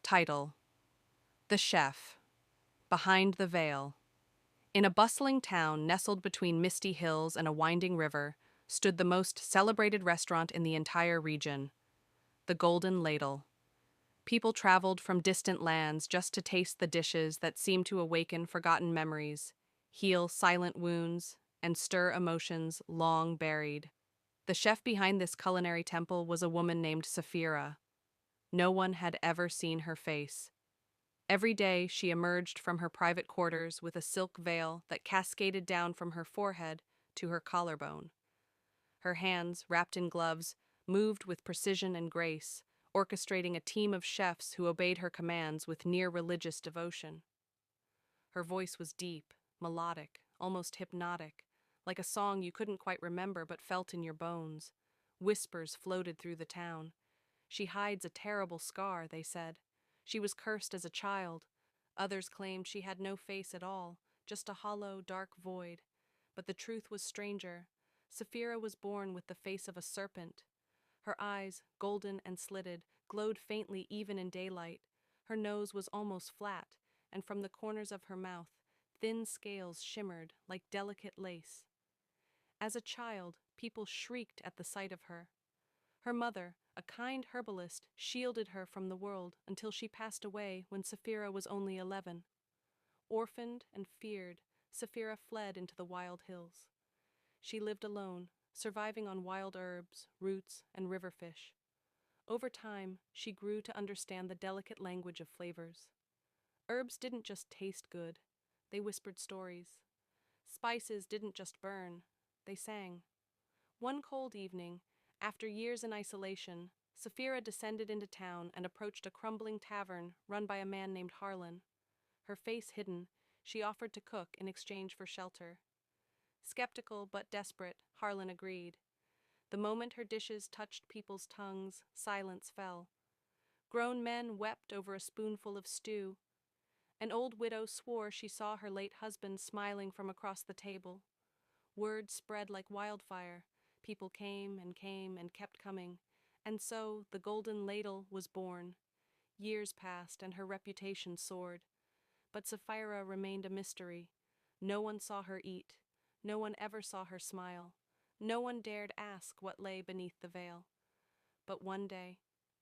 Title: The Chef, Behind the Veil. In a bustling town nestled between misty hills and a winding river stood the most celebrated restaurant in the entire region, the Golden Ladle. People traveled from distant lands just to taste the dishes that seemed to awaken forgotten memories, heal silent wounds, and stir emotions long buried. The chef behind this culinary temple was a woman named Saphira. No one had ever seen her face. Every day she emerged from her private quarters with a silk veil that cascaded down from her forehead to her collarbone. Her hands, wrapped in gloves, moved with precision and grace, orchestrating a team of chefs who obeyed her commands with near religious devotion. Her voice was deep, melodic, almost hypnotic, like a song you couldn't quite remember but felt in your bones. Whispers floated through the town. She hides a terrible scar, they said. She was cursed as a child. Others claimed she had no face at all, just a hollow, dark void. But the truth was stranger. Saphira was born with the face of a serpent. Her eyes, golden and slitted, glowed faintly even in daylight. Her nose was almost flat, and from the corners of her mouth, thin scales shimmered like delicate lace. As a child, people shrieked at the sight of her. Her mother, a kind herbalist, shielded her from the world until she passed away when Saphira was only 11. Orphaned and feared, Saphira fled into the wild hills. She lived alone, surviving on wild herbs, roots, and river fish. Over time, she grew to understand the delicate language of flavors. Herbs didn't just taste good, they whispered stories. Spices didn't just burn, they sang. One cold evening, after years in isolation, Saphira descended into town and approached a crumbling tavern run by a man named Harlan. Her face hidden, she offered to cook in exchange for shelter. Skeptical but desperate, Harlan agreed. The moment her dishes touched people's tongues, silence fell. Grown men wept over a spoonful of stew. An old widow swore she saw her late husband smiling from across the table. Word spread like wildfire. People came and kept coming. And so the Golden Ladle was born. Years passed and her reputation soared. But Sapphira remained a mystery. No one saw her eat. No one ever saw her smile. No one dared ask what lay beneath the veil. But one day,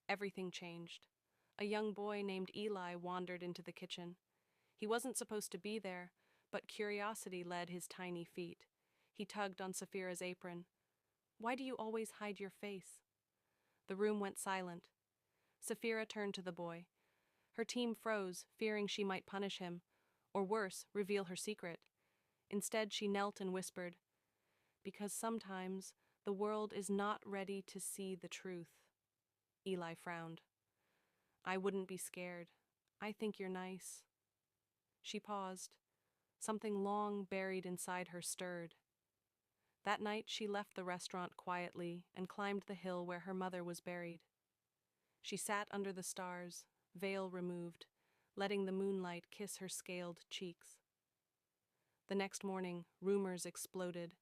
everything changed. A young boy named Eli wandered into the kitchen. He wasn't supposed to be there, but curiosity led his tiny feet. He tugged on Saphira's apron. "Why do you always hide your face?" The room went silent. Saphira turned to the boy. Her team froze, fearing she might punish him, or worse, reveal her secret. Instead, she knelt and whispered, "Because sometimes the world is not ready to see the truth." Eli frowned. "I wouldn't be scared. I think you're nice." She paused. Something long buried inside her stirred. That night she left the restaurant quietly and climbed the hill where her mother was buried. She sat under the stars, veil removed, letting the moonlight kiss her scaled cheeks. The next morning, rumors exploded.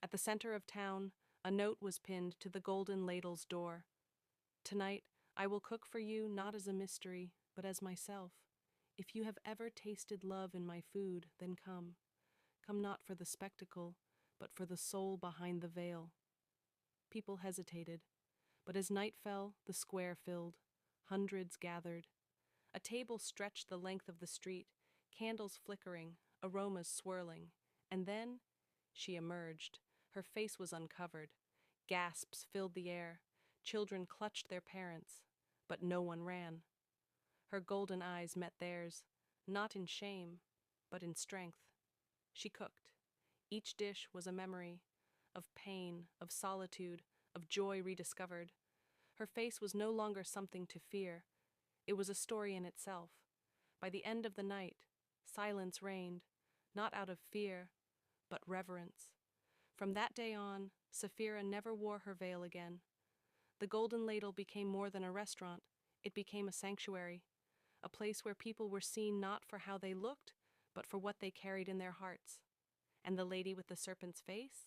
At the center of town, a note was pinned to the Golden Ladle's door. "Tonight, I will cook for you not as a mystery, but as myself. If you have ever tasted love in my food, then come. Come not for the spectacle, but for the soul behind the veil." People hesitated, but as night fell, the square filled. Hundreds gathered. A table stretched the length of the street, candles flickering, aromas swirling. And then she emerged. Her face was uncovered. Gasps filled the air. Children clutched their parents, but no one ran. Her golden eyes met theirs, not in shame, but in strength. She cooked. Each dish was a memory of pain, of solitude, of joy rediscovered. Her face was no longer something to fear. It was a story in itself. By the end of the night, silence reigned, not out of fear, but reverence. From that day on, Saphira never wore her veil again. The Golden Ladle became more than a restaurant. It became a sanctuary, a place where people were seen not for how they looked, but for what they carried in their hearts. And the lady with the serpent's face?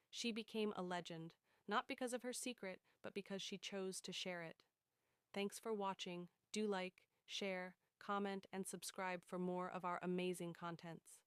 She became a legend, not because of her secret, but because she chose to share it. Thanks for watching. Do like, share, comment, and subscribe for more of our amazing contents.